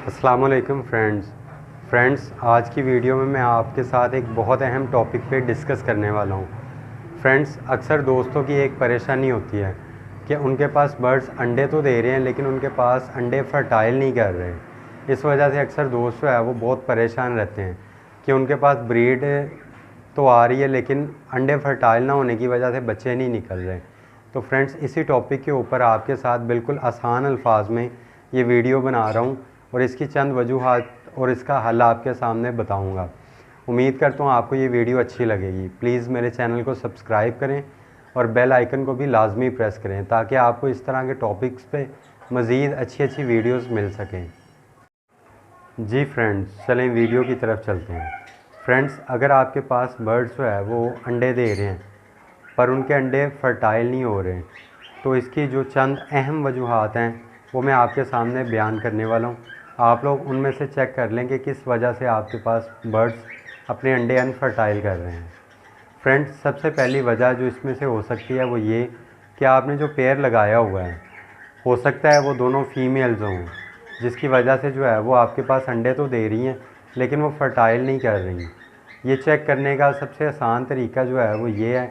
अस्सलाम वालेकुम फ्रेंड्स, आज की वीडियो में मैं आपके साथ एक बहुत अहम टॉपिक पे डिस्कस करने वाला हूँ। फ्रेंड्स, अक्सर दोस्तों की एक परेशानी होती है कि उनके पास बर्ड्स अंडे तो दे रहे हैं लेकिन उनके पास अंडे फर्टाइल नहीं कर रहे। इस वजह से अक्सर दोस्त जो है वो बहुत परेशान रहते हैं कि उनके पास ब्रीड तो आ रही है लेकिन अंडे फर्टाइल ना होने की वजह से बच्चे नहीं निकल रहे। तो फ्रेंड्स, इसी टॉपिक के ऊपर आपके साथ बिल्कुल आसान अल्फाज में ये वीडियो बना रहा हूँ और इसकी चंद वजूहात और इसका हल आपके सामने बताऊंगा। उम्मीद करता हूँ आपको ये वीडियो अच्छी लगेगी। प्लीज़ मेरे चैनल को सब्सक्राइब करें और बेल आइकन को भी लाजमी प्रेस करें ताकि आपको इस तरह के टॉपिक्स पे मज़ीद अच्छी वीडियोस मिल सकें। जी फ्रेंड्स, चलें वीडियो की तरफ चलते हैं। फ्रेंड्स, अगर आपके पास बर्ड्स जो है वो अंडे दे रहे हैं पर उनके अंडे फर्टाइल नहीं हो रहे, तो इसकी जो चंद अहम वजूहात हैं वो मैं आपके सामने बयान करने वाला हूँ। आप लोग उनमें से चेक कर लें कि किस वजह से आपके पास बर्ड्स अपने अंडे अनफर्टाइल कर रहे हैं। फ्रेंड्स, सबसे पहली वजह जो इसमें से हो सकती है वो ये कि आपने जो पेयर लगाया हुआ है हो सकता है वो दोनों फीमेल्स हों, जिसकी वजह से जो है वो आपके पास अंडे तो दे रही हैं लेकिन वो फर्टाइल नहीं कर रही। ये चेक करने का सबसे आसान तरीका जो है वो ये है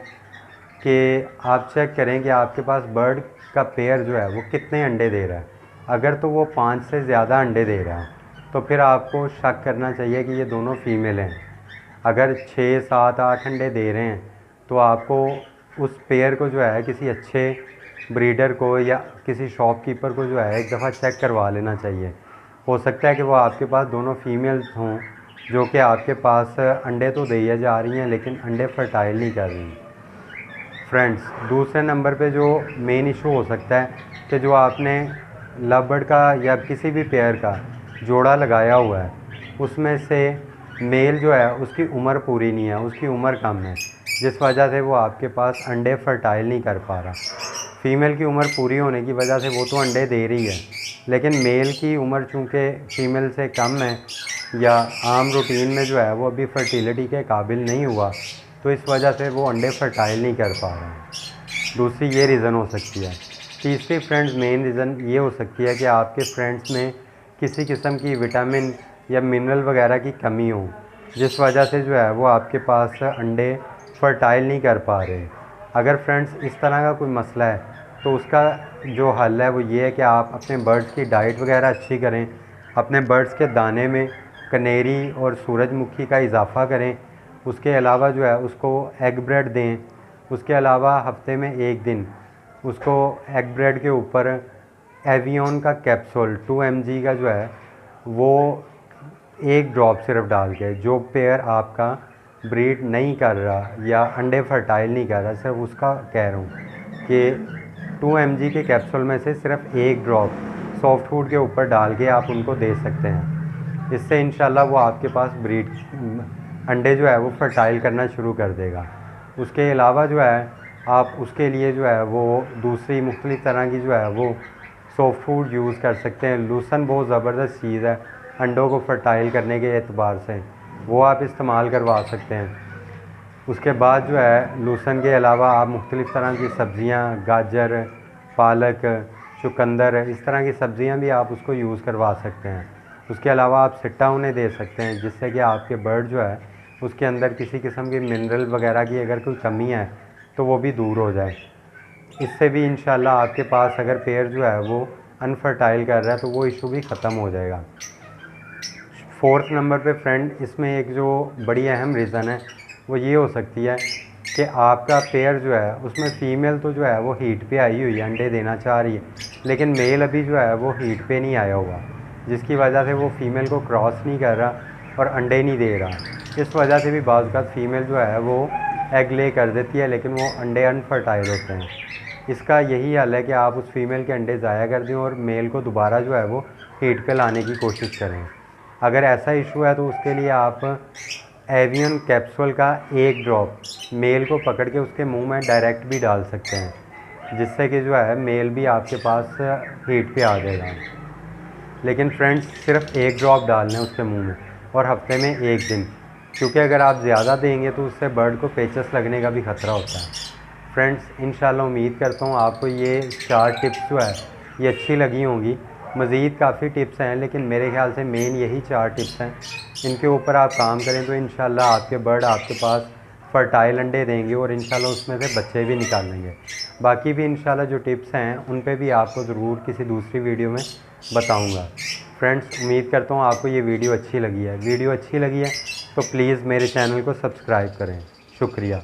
कि आप चेक करें कि आपके पास बर्ड का पेयर जो है वो कितने अंडे दे रहा है। अगर तो वो 5 से ज़्यादा अंडे दे रहा है तो फिर आपको शक करना चाहिए कि ये दोनों फीमेल हैं। अगर 6, 7, 8 अंडे दे रहे हैं तो आपको उस पेयर को जो है किसी अच्छे ब्रीडर को या किसी शॉपकीपर को जो है एक दफ़ा चेक करवा लेना चाहिए। हो सकता है कि वो आपके पास दोनों फीमेल्स हों जो कि आपके पास अंडे तो दिए जा रही हैं लेकिन अंडे फर्टाइल नहीं कर रही। फ्रेंड्स, दूसरे नंबर पे जो मेन इशू हो सकता है कि जो आपने लव बर्ड का या किसी भी पेयर का जोड़ा लगाया हुआ है उसमें से मेल जो है उसकी उम्र पूरी नहीं है, उसकी उम्र कम है, जिस वजह से वो आपके पास अंडे फर्टाइल नहीं कर पा रहा। फ़ीमेल की उम्र पूरी होने की वजह से वो तो अंडे दे रही है लेकिन मेल की उम्र चूँकि फ़ीमेल से कम है या आम रूटीन में जो है वो अभी फर्टिलिटी के काबिल नहीं हुआ, तो इस वजह से वो अंडे फर्टाइल नहीं कर पा रहे हैं। दूसरी ये रीज़न हो सकती है। तीसरी फ्रेंड्स, मेन रीज़न ये हो सकती है कि आपके फ्रेंड्स में किसी किस्म की विटामिन या मिनरल वगैरह की कमी हो, जिस वजह से जो है वो आपके पास अंडे फर्टाइल नहीं कर पा रहे। अगर फ्रेंड्स इस तरह का कोई मसला है तो उसका जो हल है वो ये है कि आप अपने बर्ड्स की डाइट वगैरह अच्छी करें, अपने बर्ड्स के दाने में कनेरी और सूरजमुखी का इजाफ़ा करें। उसके अलावा जो है उसको एग ब्रेड दें। उसके अलावा हफ्ते में 1 दिन उसको एग ब्रेड के ऊपर एवियन का कैप्सूल 2 mg का जो है वो 1 ड्रॉप सिर्फ डाल के, जो पेयर आपका ब्रीड नहीं कर रहा या अंडे फर्टाइल नहीं कर रहा, सिर्फ उसका कह रहा हूँ कि 2 mg के कैप्सूल में से सिर्फ 1 ड्रॉप सॉफ्ट फूड के ऊपर डाल के आप उनको दे सकते हैं। इससे इंशाल्लाह वो आपके पास ब्रीड अंडे जो है वो फर्टाइल करना शुरू कर देगा। उसके अलावा जो है आप उसके लिए जो है वो दूसरी मुख्तलिफ़ तरह की जो है वो सॉफ्ट फूड यूज़ कर सकते हैं। लूसन बहुत ज़बरदस्त चीज़ है अंडों को फर्टाइल करने के एतबार से, वो आप इस्तेमाल करवा सकते हैं। उसके बाद जो है लूसन के अलावा आप मुख्तलिफ़ तरह की सब्ज़ियाँ, गाजर, पालक, चुकंदर, इस तरह की सब्ज़ियाँ भी आप उसको यूज़ करवा सकते हैं। उसके अलावा आप सिट्टा उन्हें दे सकते हैं जिससे कि आपके बर्ड जो है उसके अंदर किसी किस्म की मिनरल वगैरह की अगर कोई कमी है तो वो भी दूर हो जाए। इससे भी इंशाल्लाह आपके पास अगर पेयर जो है वो अनफर्टाइल कर रहा है तो वो इशू भी ख़त्म हो जाएगा। 4th नंबर पे फ्रेंड, इसमें एक जो बड़ी अहम रीज़न है वो ये हो सकती है कि आपका पेयर जो है उसमें फ़ीमेल तो जो है वो हीट पे आई हुई है, अंडे देना चाह रही है, लेकिन मेल अभी जो है वो हीट पे नहीं आया हुआ, जिसकी वजह से वो फ़ीमेल को क्रॉस नहीं कर रहा और अंडे नहीं दे रहा। इस वजह से भी बाज़ औक़ात फ़ीमेल जो है वो एग ले कर देती है लेकिन वो अंडे अनफर्टाइल होते हैं। इसका यही हल है कि आप उस फीमेल के अंडे ज़ाया कर दें और मेल को दोबारा जो है वो हीट पे लाने की कोशिश करें। अगर ऐसा इशू है तो उसके लिए आप एवियन कैप्सूल का 1 ड्रॉप मेल को पकड़ के उसके मुंह में डायरेक्ट भी डाल सकते हैं, जिससे कि जो है मेल भी आपके पास हीट पे आ जाएगा। लेकिन फ्रेंड्स, सिर्फ 1 ड्रॉप डालना है उसके मुंह में और हफ्ते में 1 दिन, क्योंकि अगर आप ज़्यादा देंगे तो उससे बर्ड को पेचस लगने का भी ख़तरा होता है। फ्रेंड्स, इंशाल्लाह उम्मीद करता हूँ आपको ये 4 टिप्स जो है ये अच्छी लगी होंगी मज़ीद काफ़ी टिप्स हैं, लेकिन मेरे ख्याल से मेन यही 4 टिप्स हैं। इनके ऊपर आप काम करें तो इंशाल्लाह आपके बर्ड आपके पास फर्टाइल अंडे देंगे और इंशाल्लाह उसमें से बच्चे भी निकालेंगे। बाकी भी इंशाल्लाह जो टिप्स हैं उन पे भी आपको ज़रूर किसी दूसरी वीडियो में बताऊंगा। फ्रेंड्स, उम्मीद करता हूँ आपको ये वीडियो अच्छी लगी है। वीडियो अच्छी लगी है तो प्लीज़ मेरे चैनल को सब्सक्राइब करें। शुक्रिया।